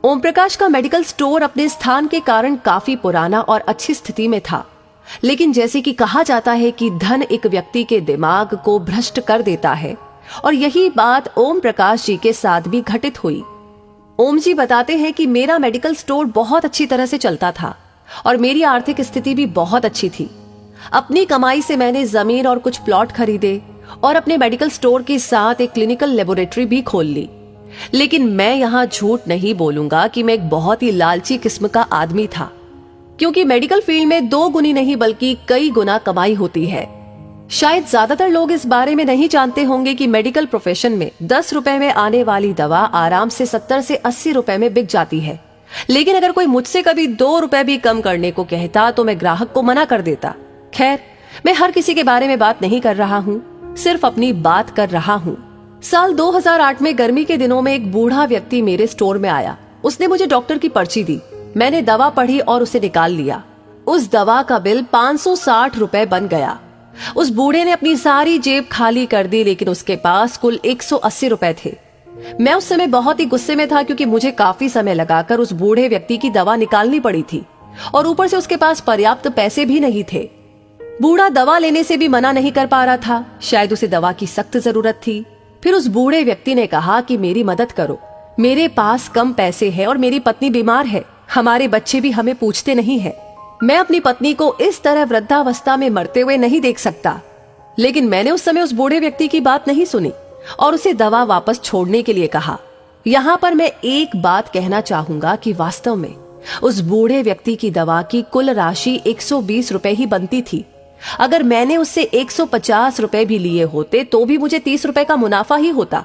ओम प्रकाश का medical store अपने स्थान के कारण काफी पुराना और अच्छी स्थिति में था, लेकिन जैसे कि कहा जाता है कि धन एक व्यक्ति के दिमाग को भ्रष्ट कर देता है, और यही बात ओम प्रकाश जी के साथ भी घटित हुई। ओम जी बताते हैं कि मेरा मेडिकल स्टोर बहुत अच्छी तरह से चलता था और मेरी आर्थिक स्थिति भी बहुत अच्छी थी। अपनी कमाई से मैंने जमीन और कुछ प्लॉट खरीदे और अपने मेडिकल स्टोर के साथ एक क्लिनिकल लेबोरेटरी भी खोल ली। लेकिन मैं यहाँ झूठ नहीं बोलूंगा कि मैं एक बहुत ही लालची किस्म का आदमी था, क्योंकि मेडिकल फील्ड में 2 गुनी नहीं बल्कि कई गुना कमाई होती है। शायद ज्यादातर लोग इस बारे में नहीं जानते होंगे कि मेडिकल प्रोफेशन में 10 रुपए में आने वाली दवा आराम से 70 से 80 रुपए में बिक जाती है। लेकिन अगर कोई मुझसे कभी 2 रुपए भी कम करने को कहता तो मैं ग्राहक को मना कर देता। खैर, मैं हर किसी के बारे में बात नहीं कर रहा हूँ, सिर्फ अपनी बात कर रहा हूँ। साल 2008 में गर्मी के दिनों में एक बूढ़ा व्यक्ति मेरे स्टोर में आया। उसने मुझे डॉक्टर की पर्ची दी। मैंने दवा पढ़ी और उसे निकाल लिया। उस दवा का बिल 560 रुपए बन गया। उस बूढ़े ने अपनी सारी जेब खाली कर दी, लेकिन उसके पास कुल 180 रुपए थे। मैं उस समय बहुत ही गुस्से में था, क्योंकि मुझे काफी समय लगाकर उस बूढ़े व्यक्ति की दवा निकालनी पड़ी थी और ऊपर से उसके पास पर्याप्त पैसे भी नहीं थे। बूढ़ा दवा लेने से भी मना नहीं कर पा रहा था, शायद उसे दवा की सख्त जरूरत थी। फिर उस बूढ़े व्यक्ति ने कहा कि मेरी मदद करो, मेरे पास कम पैसे हैं और मेरी पत्नी बीमार है, हमारे बच्चे भी हमें पूछते नहीं है। मैं अपनी पत्नी को इस तरह वृद्धावस्था में मरते हुए नहीं देख सकता। लेकिन मैंने उस समय उस बूढ़े व्यक्ति की बात नहीं सुनी और उसे दवा वापस छोड़ने के लिए कहा। यहाँ पर मैं एक बात कहना चाहूंगा कि वास्तव में उस बूढ़े व्यक्ति की दवा की कुल राशि 120 रुपए ही बनती थी। अगर मैंने उससे 150 रुपए भी लिए होते तो भी मुझे 30 रुपए का मुनाफा ही होता।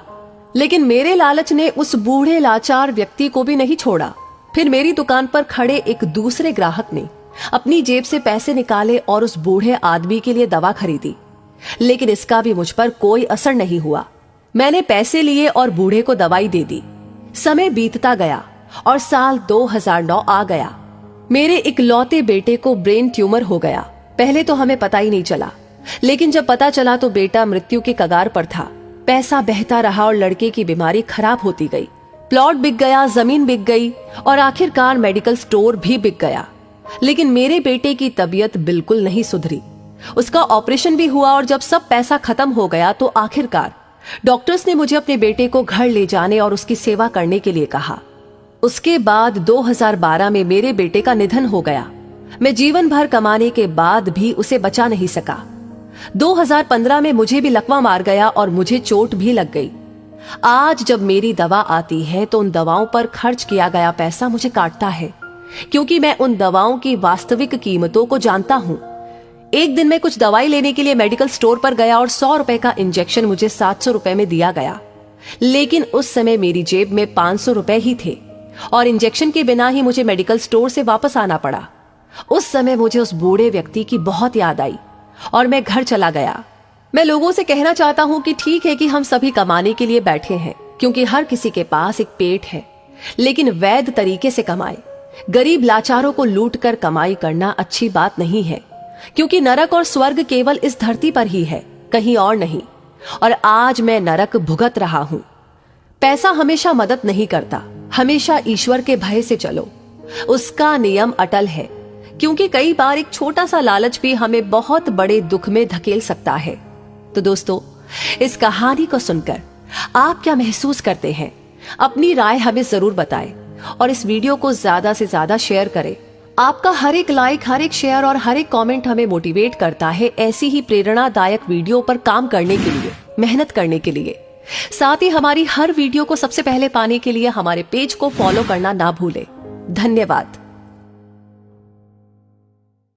लेकिन मेरे लालच ने उस बूढ़े लाचार व्यक्ति को भी नहीं छोड़ा। फिर मेरी दुकान पर खड़े एक दूसरे ग्राहक ने अपनी जेब से पैसे निकाले और उस बूढ़े आदमी के लिए दवा खरीदी, लेकिन इसका भी मुझ पर कोई असर नहीं हुआ। मैंने पैसे लिए और बूढ़े को दवाई दे दी। समय बीतता गया और साल 2009 आ गया। मेरे इकलौते बेटे को ब्रेन ट्यूमर हो गया। पहले तो हमें पता ही नहीं चला, लेकिन जब पता चला तो बेटा मृत्यु के कगार पर था। पैसा बहता रहा और लड़के की बीमारी खराब होती गई। प्लॉट बिक गया, जमीन बिक गई और आखिरकार मेडिकल स्टोर भी बिक गया। लेकिन मेरे बेटे की तबीयत बिल्कुल नहीं सुधरी। उसका ऑपरेशन भी हुआ और जब सब पैसा खत्म हो गया तो आखिरकार डॉक्टर्स ने मुझे अपने बेटे को घर ले जाने और उसकी सेवा करने के लिए कहा। उसके बाद 2012 में मेरे बेटे का निधन हो गया। मैं जीवन भर कमाने के बाद भी उसे बचा नहीं सका। 2015 में मुझे भी लकवा मार गया और मुझे चोट भी लग गई। आज जब मेरी दवा आती है तो उन दवाओं पर खर्च किया गया पैसा मुझे काटता है, क्योंकि मैं उन दवाओं की वास्तविक कीमतों को जानता हूं। एक दिन मैं कुछ दवाई लेने के लिए मेडिकल स्टोर पर गया और 100 रुपए का इंजेक्शन मुझे 700 रुपए में दिया गया। लेकिन उस समय मेरी जेब में 500 रुपए ही थे और इंजेक्शन के बिना ही मुझे मेडिकल स्टोर से वापस आना पड़ा। उस समय मुझे उस बूढ़े व्यक्ति की बहुत याद आई और मैं घर चला गया। मैं लोगों से कहना चाहता हूं कि ठीक है कि हम सभी कमाने के लिए बैठे हैं, क्योंकि हर किसी के पास एक पेट है, लेकिन वैध तरीके से कमाए। गरीब लाचारों को लूट कर कमाई करना अच्छी बात नहीं है, क्योंकि नरक और स्वर्ग केवल इस धरती पर ही है, कहीं और नहीं। और आज मैं नरक भुगत रहा हूं। पैसा हमेशा मदद नहीं करता, हमेशा ईश्वर के भय से चलो, उसका नियम अटल है। क्योंकि कई बार एक छोटा सा लालच भी हमें बहुत बड़े दुख में धकेल सकता है। तो दोस्तों, इस कहानी को सुनकर आप क्या महसूस करते हैं? अपनी राय हमें जरूर बताएं और इस वीडियो को ज्यादा से ज्यादा शेयर करें। आपका हर एक लाइक, हर एक शेयर और हर एक कमेंट हमें मोटिवेट करता है ऐसी ही प्रेरणादायक वीडियो पर काम करने के लिए, मेहनत करने के लिए। साथ ही हमारी हर वीडियो को सबसे पहले पाने के लिए हमारे पेज को फॉलो करना ना भूलें। धन्यवाद।